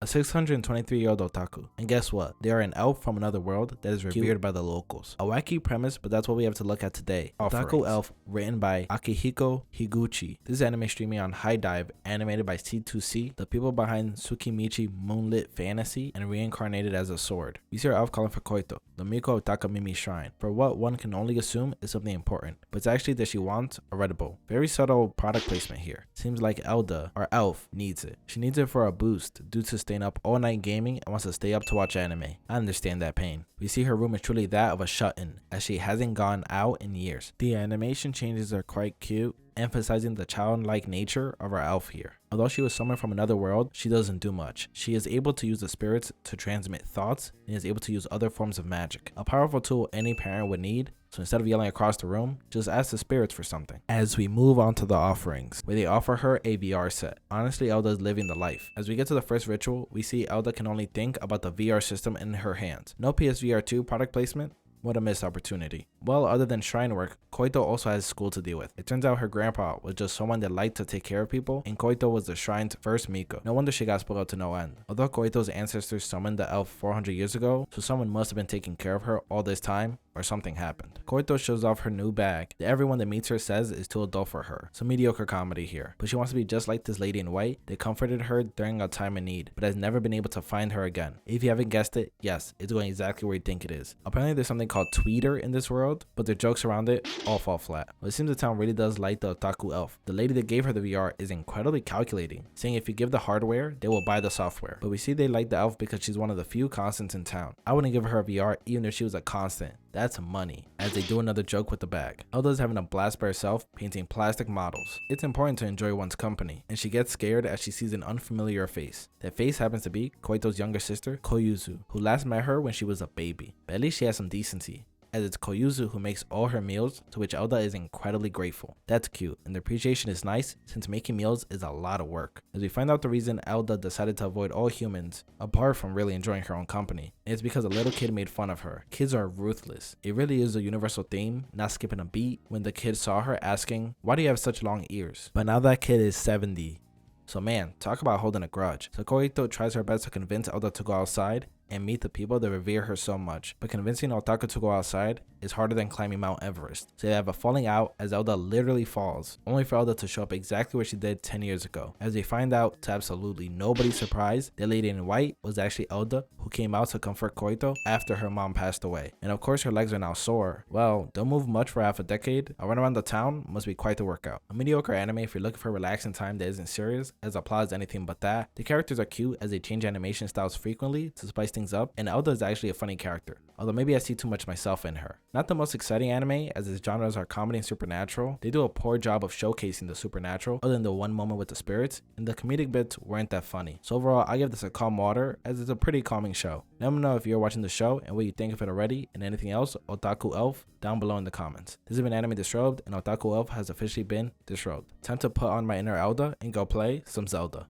a 623-year-old otaku. And guess what? They are an elf from another world that is revered by the locals. A wacky premise, but that's what we have to look at today. Otaku Elf, written by Akihiko Higuchi. This is anime streaming on High Dive, animated by C2C, the people behind Tsukimichi Moonlit Fantasy, and reincarnated as a sword. We see our elf calling for Koito, the Miko Takamimi shrine, for what one can only assume is something important, but it's actually that she wants a Red Bull. Very subtle product placement here. Seems like Elda, our elf, needs it. She needs it for a boost due to staying up all night gaming and wants to stay up to watch anime. I understand that pain. We see her room is truly that of a shut-in, as she hasn't gone out in years. The animation changes are quite cute, emphasizing the childlike nature of our elf here. Although she was summoned from another world, she doesn't do much. She is able to use the spirits to transmit thoughts and is able to use other forms of magic. A powerful tool any parent would need, so instead of yelling across the room, just ask the spirits for something. As we move on to the offerings, where they offer her a VR set. Honestly, Elda is living the life. As we get to the first ritual, we see Elda can only think about the VR system in her hands. No PSVR 2 product placement. What a missed opportunity. Well, other than shrine work, Koito also has school to deal with. It turns out her grandpa was just someone that liked to take care of people, and Koito was the shrine's first Miko. No wonder she got spoiled to no end. Although Koito's ancestors summoned the elf 400 years ago, so someone must have been taking care of her all this time, or something happened. Koito shows off her new bag that everyone that meets her says is too adult for her. Some mediocre comedy here. But she wants to be just like this lady in white that comforted her during a time of need, but has never been able to find her again. If you haven't guessed it, yes, it's going exactly where you think it is. Apparently there's something called Tweeter in this world, but the jokes around it all fall flat. Well, it seems the town really does like the otaku elf. The lady that gave her the VR is incredibly calculating, saying if you give the hardware, they will buy the software. But we see they like the elf because she's one of the few constants in town. I wouldn't give her a VR even if she was a constant. That's money. As they do another joke with the bag. Elda's having a blast by herself, painting plastic models. It's important to enjoy one's company, and she gets scared as she sees an unfamiliar face. That face happens to be Koito's younger sister, Koyuzu, who last met her when she was a baby. But at least she has some decency, as it's Koyuzu who makes all her meals, to which Elda is incredibly grateful. That's cute, and the appreciation is nice since making meals is a lot of work. As we find out the reason Elda decided to avoid all humans, apart from really enjoying her own company, it's because a little kid made fun of her. Kids are ruthless. It really is a universal theme, not skipping a beat, when the kid saw her asking, "Why do you have such long ears?" But now that kid is 70. So man, talk about holding a grudge. So Koito tries her best to convince Elda to go outside and meet the people that revere her so much, but convincing Otaku to go outside is harder than climbing Mount Everest. So they have a falling out as Elda literally falls, only for Elda to show up exactly where she did 10 years ago. As they find out, to absolutely nobody's surprise, the lady in white was actually Elda, who came out to comfort Koito after her mom passed away. And of course her legs are now sore. Well, don't move much for half a decade. A run around the town must be quite the workout. A mediocre anime if you're looking for relaxing time that isn't serious, as the plot is anything but that. The characters are cute as they change animation styles frequently to spice things up, and Elda is actually a funny character, although maybe I see too much myself in her. Not the most exciting anime, as its genres are comedy and supernatural. They do a poor job of showcasing the supernatural, other than the one moment with the spirits, and the comedic bits weren't that funny. So overall, I give this a calm water, as it's a pretty calming show. Let me know if you're watching the show and what you think of it already, and anything else, Otaku Elf, down below in the comments. This has been Anime Disrobed, and Otaku Elf has officially been disrobed. Time to put on my inner Elda and go play some Zelda.